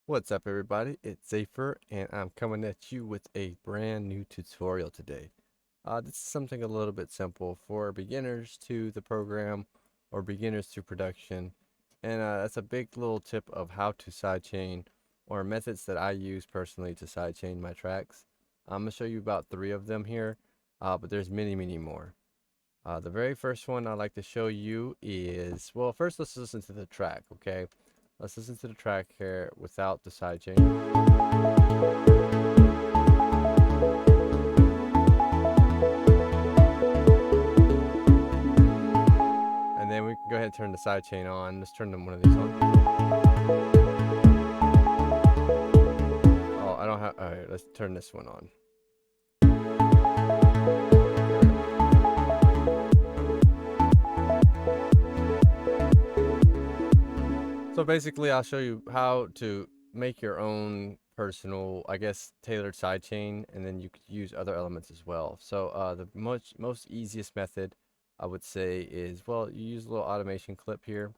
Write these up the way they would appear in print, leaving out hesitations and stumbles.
What's up, everybody? It's Z8phyR, and I'm coming at you with a brand new tutorial today. This is something a little bit simple for beginners to the program or beginners to production, and that's a big little tip of how to sidechain or methods that I use personally to sidechain my tracks. I'm gonna show you about 3 of them here, but there's many more. The very first one I'd like to show you is, well, first let's listen to the track, okay? Let's listen to the track here without the sidechain. And then we can go ahead and turn the sidechain on. Let's turn one of these on. Oh, I don't have, alright, let's turn this one on. So basically, I'll show you how to make your own personal, I guess, tailored sidechain, and then you could use other elements as well. So the most easiest method, I would say, is, well, you use a little automation clip here,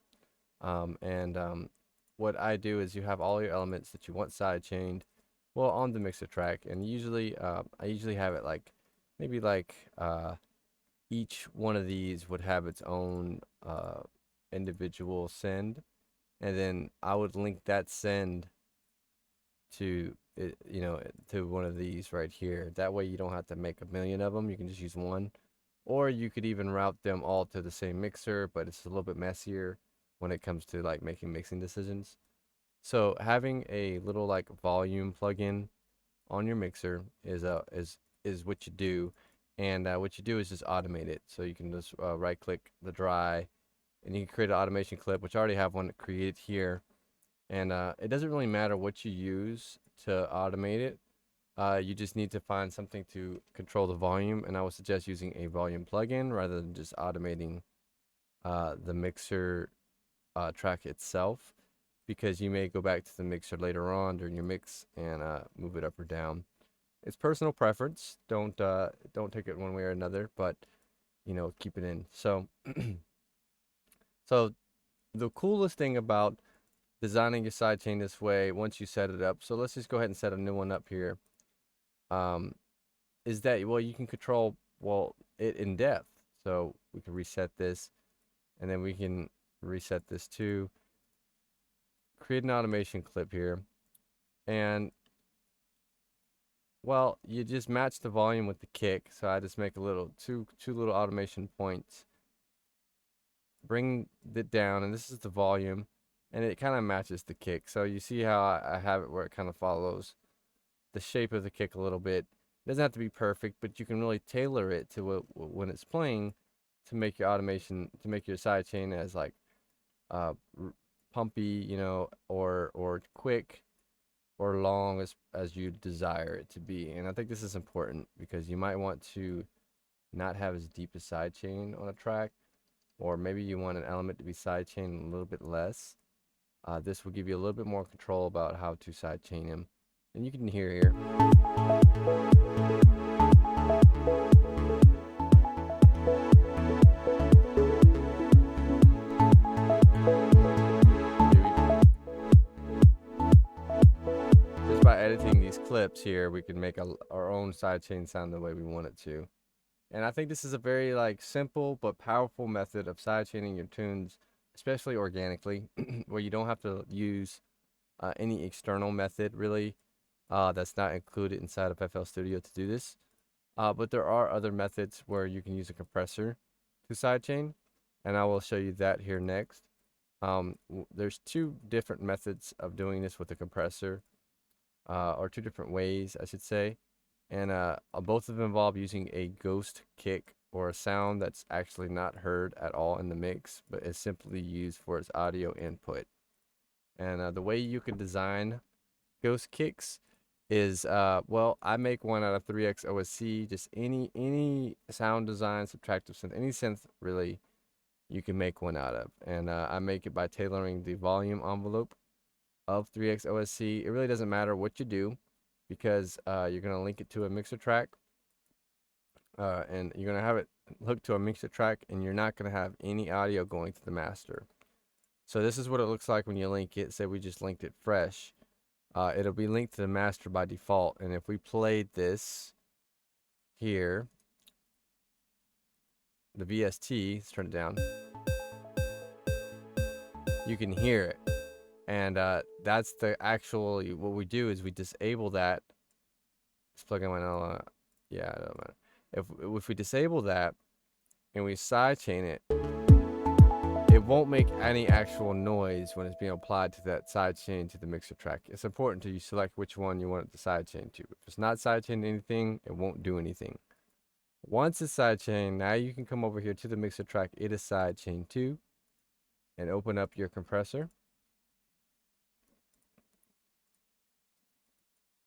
what I do is you have all your elements that you want sidechained, well, on the mixer track, and usually I usually have it like maybe like each one of these would have its own individual send, and then I would link that send to it, to one of these right here. That way you don't have to make a million of them. You can just use one, or you could even route them all to the same mixer, but it's a little bit messier when it comes to like making mixing decisions. So having a little like volume plugin on your mixer is what you do, and what you do is just automate it. So you can just right click the dry, and you can create an automation clip, which I already have one created here. And it doesn't really matter what you use to automate it. You just need to find something to control the volume, and I would suggest using a volume plugin rather than just automating the mixer track itself, because you may go back to the mixer later on during your mix and move it up or down. It's personal preference. Don't take it one way or another, but keep it in. So so the coolest thing about designing your sidechain this way, once you set it up, so let's just go ahead and set a new one up here, is that, well, you can control, well, it in depth. So we can reset this, and then we can reset this too. Create an automation clip here, and, well, you just match the volume with the kick. So I just make a little two little automation points, bring it down, and this is the volume, and it kind of matches the kick. So you see how I have it where it kind of follows the shape of the kick a little bit. It doesn't have to be perfect, but you can really tailor it to when it's playing, to make your automation, to make your sidechain as like pumpy, or quick or long as you desire it to be. And I think this is important because you might want to not have as deep a sidechain on a track, or maybe you want an element to be sidechained a little bit less. This will give you a little bit more control about how to sidechain him. And you can hear here. Just by editing these clips here, we can make our own sidechain sound the way we want it to. And I think this is a very like simple but powerful method of sidechaining your tunes, especially organically, where you don't have to use any external method really. That's not included inside of FL Studio to do this. But there are other methods where you can use a compressor to sidechain, and I will show you that here next. There's 2 different methods of doing this with a compressor, or 2 different ways, I should say. And both of them involve using a ghost kick, or a sound that's actually not heard at all in the mix, but is simply used for its audio input. And the way you can design ghost kicks is, well, I make one out of 3x OSC. Just any sound design, subtractive synth, any synth really, you can make one out of. And I make it by tailoring the volume envelope of 3x OSC. It really doesn't matter what you do, because you're going to link it to a mixer track, and you're going to have it hooked to a mixer track, and you're not going to have any audio going to the master. So this is what it looks like when you link it. Say we just linked it fresh. it'll be linked to the master by default. And if we played this here, the VST, let's turn it down, you can hear it. And that's the actual, what we do is we disable that. Let's plug in my yeah, it don't matter. If we disable that and we sidechain it, it won't make any actual noise when it's being applied to that sidechain to the mixer track. It's important to you select which one you want it to sidechain to. If it's not sidechained anything, it won't do anything. Once it's sidechained, now you can come over here to the mixer track it is sidechained to and open up your compressor.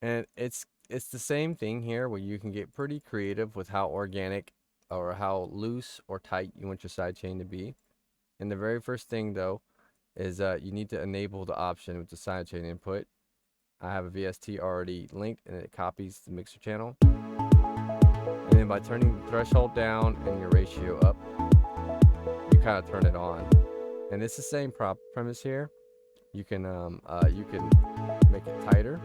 And it's the same thing here, where you can get pretty creative with how organic or how loose or tight you want your sidechain to be. And the very first thing though is you need to enable the option with the sidechain input. I have a VST already linked and it copies the mixer channel. And then by turning the threshold down and your ratio up, you kind of turn it on. And it's the same premise here. You can make it tighter.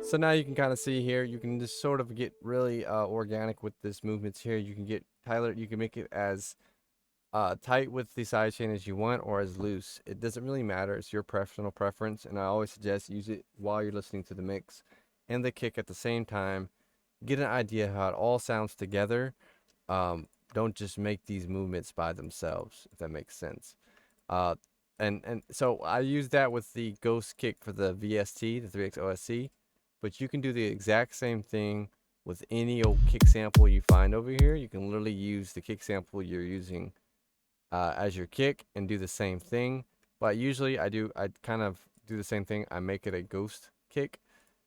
So now you can kind of see here, you can just sort of get really organic with this movements here. You can get you can make it as tight with the sidechain as you want or as loose. It doesn't really matter. It's your personal preference. And I always suggest use it while you're listening to the mix and the kick at the same time. Get an idea how it all sounds together. Don't just make these movements by themselves, if that makes sense. And so I use that with the ghost kick for the VST, the 3X OSC. But you can do the exact same thing with any old kick sample you find over here. You can literally use the kick sample you're using as your kick and do the same thing. But usually I kind of do the same thing. I make it a ghost kick.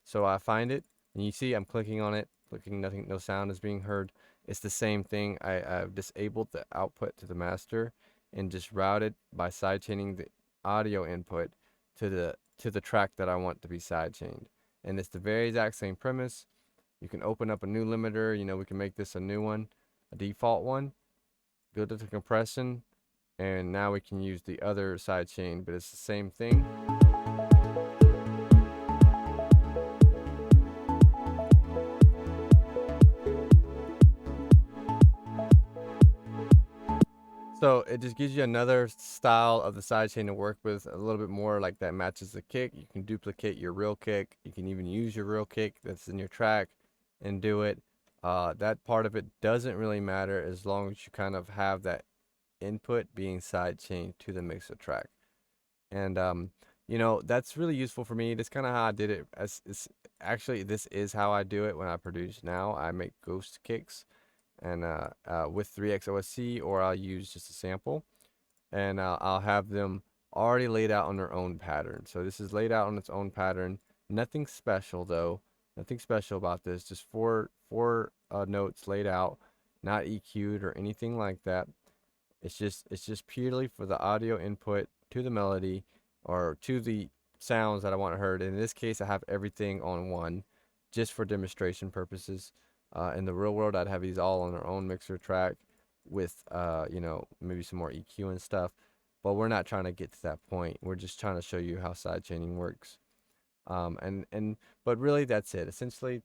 So I find it and you see I'm clicking on it, clicking, nothing, no sound is being heard. It's the same thing. I've disabled the output to the master and just routed by sidechaining the audio input to the track that I want to be sidechained. And it's the very exact same premise. You can open up a new limiter. You know, we can make this a new one, a default one. Go to the compression, and now we can use the other sidechain, but it's the same thing. So it just gives you another style of the sidechain to work with, a little bit more like that matches the kick. You can duplicate your real kick. You can even use your real kick that's in your track and do it. That part of it doesn't really matter as long as you kind of have that input being sidechained to the mixer track. And you know, that's really useful for me. That's kind of how I did it. Actually, this is how I do it when I produce now. I make ghost kicks and with 3X OSC, or I'll use just a sample, and I'll have them already laid out on their own pattern. So this is laid out on its own pattern. Nothing special though. Nothing special about this. Just four notes laid out, not EQ'd or anything like that. It's just purely for the audio input to the melody or to the sounds that I want heard. In this case, I have everything on one, just for demonstration purposes. In the real world, I'd have these all on their own mixer track with, you know, maybe some more EQ and stuff. But we're not trying to get to that point. We're just trying to show you how sidechaining works. But really, that's it. Essentially,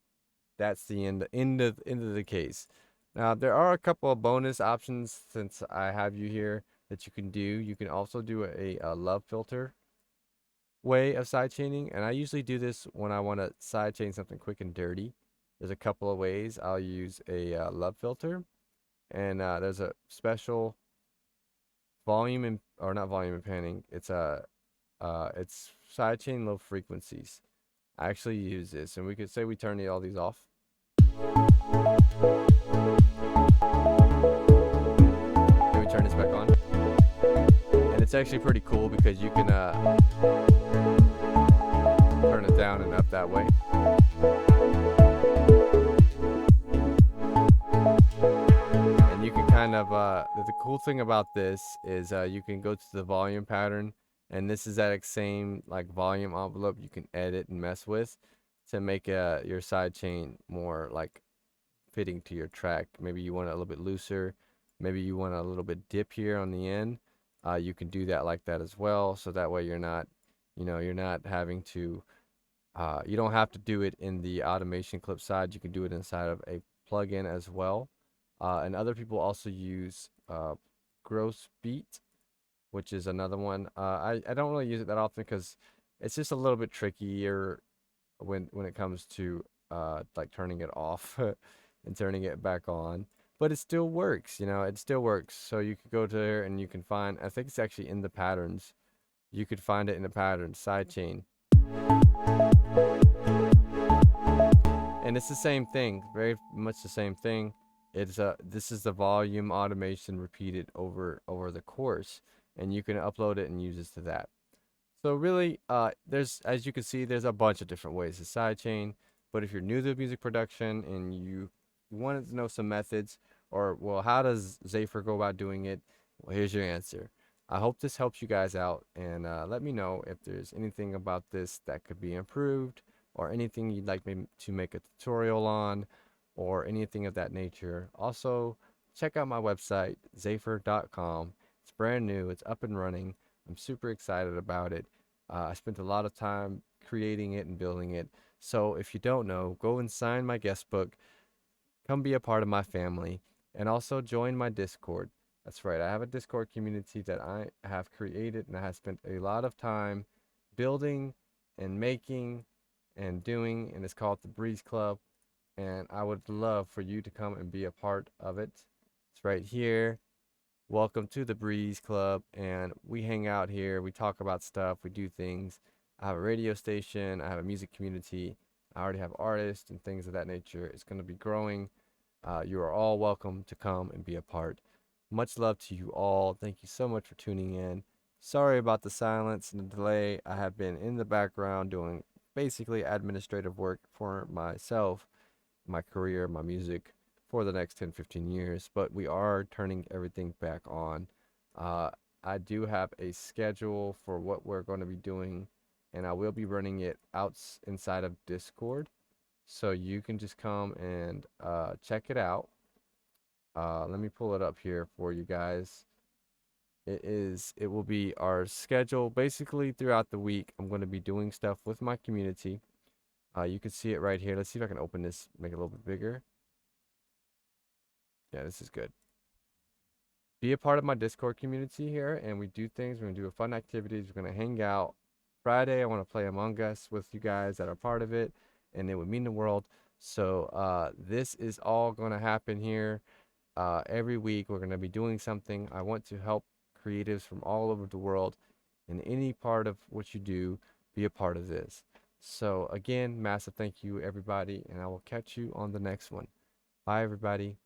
that's the end of the case. Now, there are a couple of bonus options since I have you here that you can do. You can also do a love filter way of sidechaining, and I usually do this when I want to sidechain something quick and dirty. There's a couple of ways. I'll use a love filter, and there's a special volume or not volume and panning. It's sidechain low frequencies. I actually use this, and we could say we turn all these off. And we turn this back on, and it's actually pretty cool because you can turn it down and up that way. of the cool thing about this is you can go to the volume pattern, and this is that same like volume envelope you can edit and mess with to make your side chain more like fitting to your track. Maybe you want it a little bit looser, maybe you want a little bit dip here on the end. You can do that like that as well, so that way you're not, you're not having to you don't have to do it in the automation clip side. You can do it inside of a plugin as well. And other people also use Gross Beat, which is another one. I don't really use it that often because it's just a little bit trickier when it comes to like turning it off and turning it back on. But it still works, it still works. So you could go to there and you can find, I think it's actually in the patterns. You could find it in the patterns, sidechain. And it's the same thing, very much the same thing. It's this is the volume automation repeated over the course, and you can upload it and use this to that. So really, there's, as you can see, there's a bunch of different ways to sidechain. But if you're new to music production and you wanted to know some methods, or well, how does Z8phyR go about doing it? Well, here's your answer. I hope this helps you guys out, and let me know if there's anything about this that could be improved, or anything you'd like me to make a tutorial on, or anything of that nature. Also, check out my website, Z8phyR.com. It's brand new, it's up and running. I'm super excited about it. I spent a lot of time creating it and building it. So if you don't know, go and sign my guest book, come be a part of my family, and also join my Discord. That's right, I have a Discord community that I have created, and I have spent a lot of time building and making and doing, and it's called the Breeze Club. And I would love for you to come and be a part of it. It's right here. Welcome to the Breeze Club, and we hang out here, we talk about stuff, we do things. I have a radio station, I have a music community, I already have artists and things of that nature. It's going to be growing. You are all welcome to come and be a part. Much love to you all. Thank you so much for tuning in. Sorry about the silence and the delay. I have been in the background doing basically administrative work for myself, my career, my music, for the next 10-15 years, but we are turning everything back on. I do have a schedule for what we're going to be doing, and I will be running it out inside of Discord, so you can just come and check it out. Let me pull it up here for you guys. It will be our schedule basically throughout the week. I'm going to be doing stuff with my community. You can see it right here. Let's see if I can open this, make it a little bit bigger. Yeah, this is good. Be a part of my Discord community here, and we do things. We're going to do fun activities. We're going to hang out. Friday, I want to play Among Us with you guys that are part of it, and it would mean the world. So this is all going to happen here. Every week, we're going to be doing something. I want to help creatives from all over the world, in any part of what you do, be a part of this. So again, massive thank you, everybody, and I will catch you on the next one. Bye, everybody.